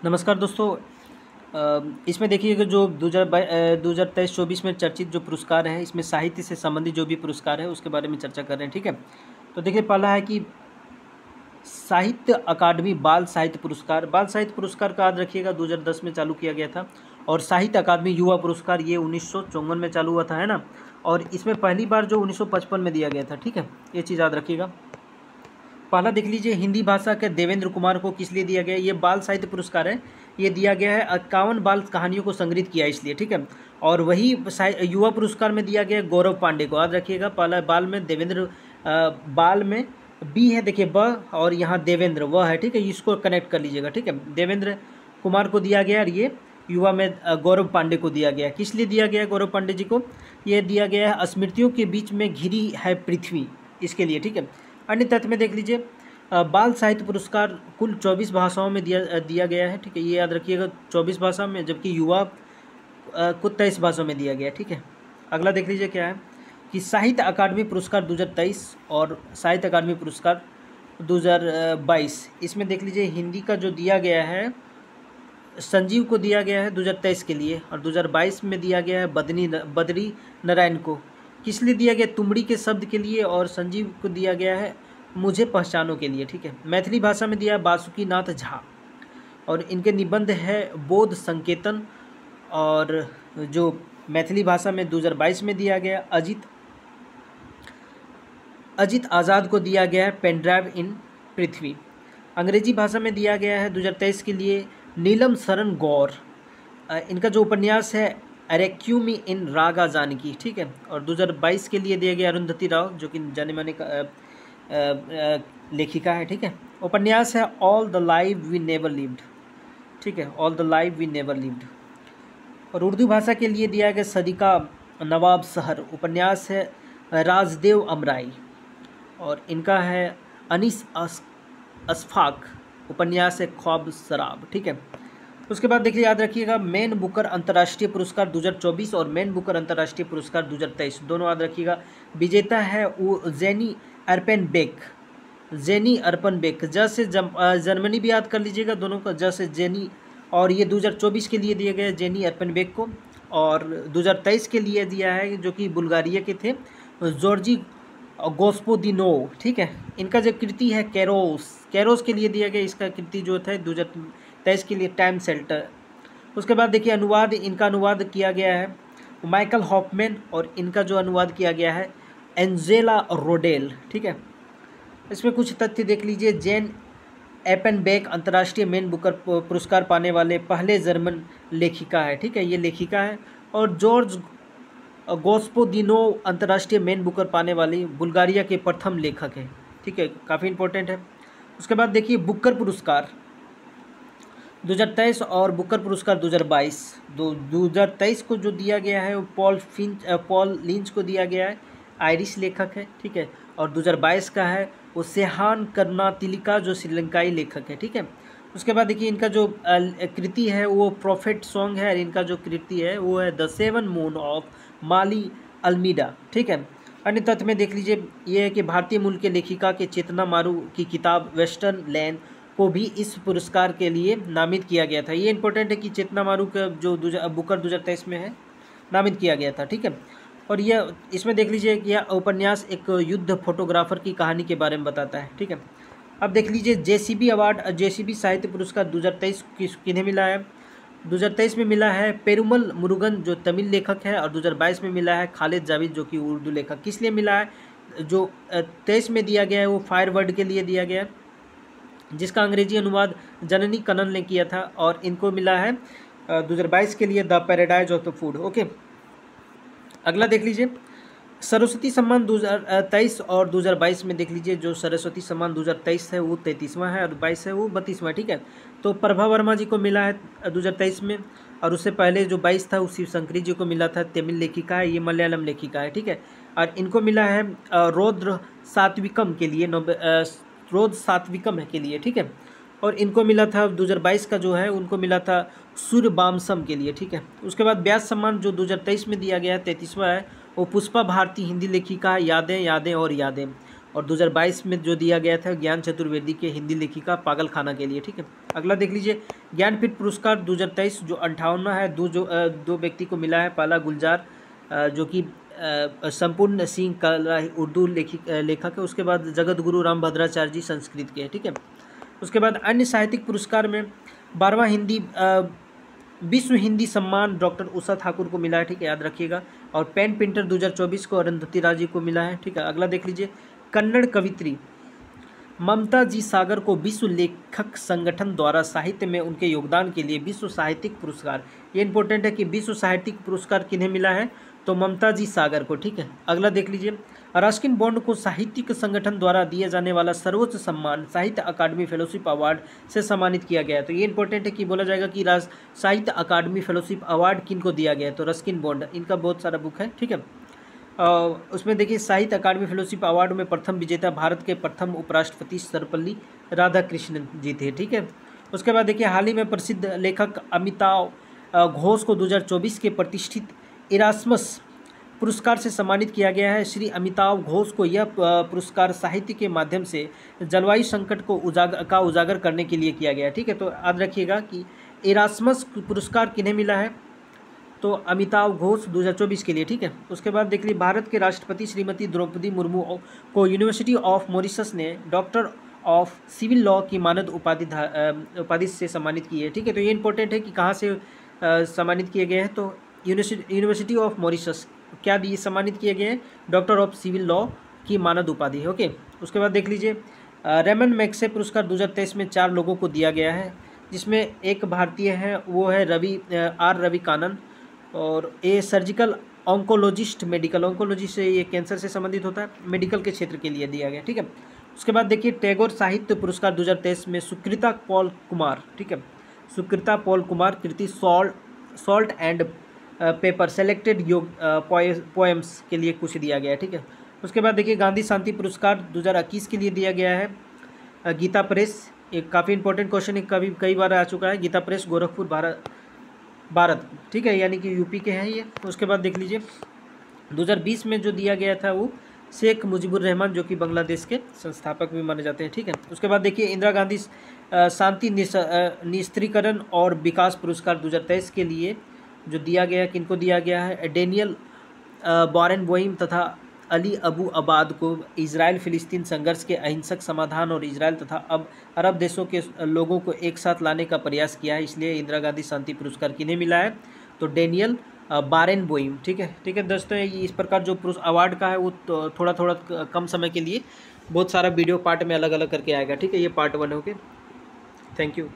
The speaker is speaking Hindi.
नमस्कार दोस्तों। इसमें देखिएगा जो 2023-24 में चर्चित जो पुरस्कार हैं, इसमें साहित्य से संबंधित जो भी पुरस्कार है उसके बारे में चर्चा कर रहे हैं। ठीक है, तो देखिए पहला है कि साहित्य अकादमी बाल साहित्य पुरस्कार। बाल साहित्य पुरस्कार का याद रखिएगा 2010 में चालू किया गया था। और साहित्य अकादमी युवा पुरस्कार ये 1954 में चालू हुआ था, है ना। और इसमें पहली बार जो 1955 में दिया गया था। ठीक है, ये चीज़ याद रखिएगा। पहला देख लीजिए, हिंदी भाषा के देवेंद्र कुमार को किस लिए दिया गया है? ये बाल साहित्य पुरस्कार है। ये दिया गया है 51 बाल कहानियों को संग्रहित किया इसलिए। ठीक है, और वही युवा पुरस्कार में दिया गया है गौरव पांडे को। याद रखिएगा, पहला बाल में देवेंद्र, बाल में बी है, देखिए ब, और यहाँ देवेंद्र वह है। ठीक है, इसको कनेक्ट कर लीजिएगा। ठीक है, देवेंद्र कुमार को दिया गया और ये युवा में गौरव पांडे को दिया गया। किस लिए दिया गया है गौरव पांडे जी को? ये दिया गया है स्मृतियों के बीच में घिरी है पृथ्वी, इसके लिए। ठीक है, अन्य तथ्य में देख लीजिए, बाल साहित्य पुरस्कार कुल 24 भाषाओं में दिया गया है। ठीक है, ये याद रखिएगा, 24 भाषा में, जबकि युवा को 23 भाषाओं में दिया गया है। ठीक है, अगला देख लीजिए क्या है कि साहित्य अकादमी पुरस्कार 2023 और साहित्य अकादमी पुरस्कार 2022, इसमें देख लीजिए हिंदी का जो दिया गया है संजीव को दिया गया है 2023 के लिए, और 2022 में दिया गया है बद्री नारायण को। किस लिए दिया गया? तुमड़ी के शब्द के लिए, और संजीव को दिया गया है मुझे पहचानों के लिए। ठीक है, मैथिली भाषा में दिया है बासुकी नाथ झा, और इनके निबंध है बोध संकेतन। और जो मैथिली भाषा में 2022 में दिया गया अजित आज़ाद को दिया गया है पेनड्राइव इन पृथ्वी। अंग्रेजी भाषा में दिया गया है 2023 के लिए नीलम शरण गौर, इनका जो उपन्यास है अरेक्यूमी इन रागा जानकी। ठीक है, और 2022 के लिए दिया गया अरुंधति राव, जो कि जाने माने लेखिका है। ठीक है, उपन्यास है all the live we never lived. ठीक है, all the live we never lived. और उर्दू भाषा के लिए दिया गया सदिका नवाब शहर, उपन्यास है राजदेव अमराई, और इनका है अनीस अशफाक, उपन्यास है ख्वाब शराब। ठीक है, उसके बाद देखिए याद रखिएगा, मैन बुकर अंतर्राष्ट्रीय पुरस्कार 2024 और मैन बुकर अंतर्राष्ट्रीय पुरस्कार 2023 दोनों याद रखिएगा। विजेता है वो जेनी अर्पेनबेक, ज से जर्मनी भी याद कर लीजिएगा, दोनों का ज से जेनी। और ये 2024 के लिए दिया गया जेनी अर्पेनबेक को, और 2023 के लिए दिया है जो कि बुल्गारिया के थे जॉर्जी गोस्पोदिनोव। ठीक है, इनका जो कृति है कैरोस के लिए दिया गया, इसका कृति जो था 2023 के लिए टाइम शेल्टर। उसके बाद देखिए अनुवाद, इनका अनुवाद किया गया है माइकल हॉफमैन, और इनका जो अनुवाद किया गया है एंजेला रोडेल। ठीक है, इसमें कुछ तथ्य देख लीजिए। जेन एपेनबेक अंतर्राष्ट्रीय मैन बुकर पुरस्कार पाने वाले पहले जर्मन लेखिका है। ठीक है, ये लेखिका है। और जॉर्ज गोस्पोदिनोव अंतर्राष्ट्रीय मैन बुकर पाने वाली बुल्गारिया के प्रथम लेखक है। ठीक है, काफ़ी इंपॉर्टेंट है। उसके बाद देखिए बुकर पुरस्कार 2023 और बुकर पुरस्कार 2022। 2023 को जो दिया गया है वो पॉल लिंच को दिया गया है, आयरिश लेखक है। ठीक है, और 2022 का है वो सेहान करुणातिलका, जो श्रीलंकाई लेखक है। ठीक है, उसके बाद देखिए इनका जो कृति है वो प्रोफेट सॉन्ग है, और इनका जो कृति है वो है the seven moon of Mali Almeida. ठीक है, अन्य तथ्य में देख लीजिए ये है कि भारतीय मूल के लेखिका के चेतना मारू की किताब वेस्टर्न लैंड को भी इस पुरस्कार के लिए नामित किया गया था। ये इंपॉर्टेंट है कि चेतना मारू का जो बुकर 2023 में है नामित किया गया था। ठीक है, और यह इसमें देख लीजिए कि यह उपन्यास एक युद्ध फोटोग्राफर की कहानी के बारे में बताता है। ठीक है, अब देख लीजिए जेसीबी अवार्ड, जेसीबी साहित्य पुरस्कार 2023 किन्हें मिला है? 2023 में मिला है पेरुमल मुरुगन, जो तमिल लेखक है, और 2022 में मिला है खालिद जावेद, जो कि उर्दू लेखक। किस लिए मिला है? जो 23 में दिया गया है वो फायर वर्ड के लिए दिया गया है, जिसका अंग्रेजी अनुवाद जननी कनन ने किया था, और इनको मिला है 2022 के लिए the paradise of the food. Okay, अगला देख लीजिए सरस्वती सम्मान 2023 और 2022 में देख लीजिए, जो सरस्वती सम्मान 2023 है वो 33वां है, और 22 है वो 32वां। ठीक है, तो प्रभा वर्मा जी को मिला है 2023 में, और उससे पहले जो 22 था वो शिव शंकरी जी को मिला था, तमिल लेखिका है, ये मलयालम लेखिका है। ठीक है, और इनको मिला है रौद्र सात्विकम के लिए, रोद सात्विकम है के लिए। ठीक है, और इनको मिला था 2022 का जो है उनको मिला था सूर्यबामसम के लिए। ठीक है, उसके बाद व्यास सम्मान जो 2023 में दिया गया है 33वां है, वो पुष्पा भारती हिंदी लेखिका है, यादें यादें और यादें। और 2022 में जो दिया गया था ज्ञान चतुर्वेदी के हिंदी लेखिका पागल खाना के लिए, ठीक है। अगला देख लीजिए ज्ञानपीठ पुरस्कार 2023 जो 58वां है, दो व्यक्ति को मिला है। पहला गुलजार जो कि संपूर्ण सिंह का उर्दू लेखक है। उसके बाद जगत गुरु राम भद्राचार्य जी संस्कृत के, ठीक है। उसके बाद अन्य साहित्यिक पुरस्कार में 12वां विश्व हिंदी सम्मान डॉक्टर उषा ठाकुर को मिला है, ठीक है, याद रखिएगा। और पेन पेंटर 2024 को अरुंधति राय जी को मिला है, ठीक है। अगला देख लीजिए कन्नड़ कवित्री ममता जी सागर को विश्व लेखक संगठन द्वारा साहित्य में उनके योगदान के लिए विश्व साहित्यिक पुरस्कार, ये इंपॉर्टेंट है कि विश्व साहित्यिक पुरस्कार किन्हें मिला है, तो ममता जी सागर को, ठीक है। अगला देख लीजिए रस्किन बॉन्ड को साहित्यिक संगठन द्वारा दिए जाने वाला सर्वोच्च सम्मान साहित्य अकादमी फेलोशिप अवार्ड से सम्मानित किया गया है। तो ये इंपॉर्टेंट है कि बोला जाएगा कि साहित्य अकादमी फेलोशिप अवार्ड किनको दिया गया है, तो रस्किन बॉन्ड, इनका बहुत सारा बुक है, ठीक है। उसमें देखिए साहित्य अकादमी फेलोशिप अवार्ड में प्रथम विजेता भारत के प्रथम उपराष्ट्रपति सर्वपल्ली राधाकृष्णन जी थे, ठीक है। उसके बाद देखिए हाल ही में प्रसिद्ध लेखक अमिताव घोष को 2024 के प्रतिष्ठित इरास्मस पुरस्कार से सम्मानित किया गया है। श्री अमिताव घोष को यह पुरस्कार साहित्य के माध्यम से जलवायु संकट को उजागर करने के लिए किया गया है, ठीक है। तो याद रखिएगा कि इरास्मस पुरस्कार किन्हें मिला है, तो अमिताव घोष 2024 के लिए, ठीक है। उसके बाद देख लीजिए भारत के राष्ट्रपति श्रीमती द्रौपदी मुर्मू को यूनिवर्सिटी ऑफ मॉरिशस ने डॉक्टर ऑफ सिविल लॉ की मानद उपाधि से सम्मानित की है, ठीक है। तो ये इंपॉर्टेंट है कि कहाँ से सम्मानित किए गए हैं, तो यूनिवर्सिटी ऑफ मॉरिशस क्या दिए सम्मानित किए गए हैं, डॉक्टर ऑफ सिविल लॉ की मानद उपाधि, ओके। उसके बाद देख लीजिए रेमन मैग्सेसे पुरस्कार 2023 में 4 लोगों को दिया गया है, जिसमें एक भारतीय है, वो है रवि कानन, और ये सर्जिकल ऑन्कोलॉजिस्ट, मेडिकल ऑन्कोलॉजी से, ये कैंसर से संबंधित होता है, मेडिकल के क्षेत्र के लिए दिया गया, ठीक है। उसके बाद देखिए टैगोर साहित्य पुरस्कार 2023 में सुकृता पॉल कुमार, ठीक है, Sukrita Paul Kumar Kriti salt and paper selected poems के लिए कुछ दिया गया है, ठीक है। उसके बाद देखिए गांधी शांति पुरस्कार 2021 के लिए दिया गया है गीता प्रेस, एक काफ़ी इंपॉर्टेंट क्वेश्चन है, कई बार आ चुका है, गीता प्रेस गोरखपुर भारत, ठीक है, यानी कि यूपी के हैं ये। उसके बाद देख लीजिए 2020 में जो दिया गया था वो शेख मुजीबुर रहमान जो कि बांग्लादेश के संस्थापक भी माने जाते हैं, ठीक है। उसके बाद देखिए इंदिरा गांधी शांति निस्त्रीकरण और विकास पुरस्कार 2023 के लिए जो दिया गया, किनको दिया गया है, डेनियल बारेनबोइम तथा अली अबू अबाद को इजराइल फिलिस्तीन संघर्ष के अहिंसक समाधान और इजराइल तथा अब अरब देशों के लोगों को एक साथ लाने का प्रयास किया है, इसलिए इंदिरा गांधी शांति पुरस्कार किन्हें मिला है, तो डेनियल बारेनबोइम, ठीक है दोस्तों। ये इस प्रकार जो अवार्ड का है वो थोड़ा कम समय के लिए बहुत सारा वीडियो पार्ट में अलग अलग करके आएगा, ठीक है। ये पार्ट 1 ओके, थैंक यू।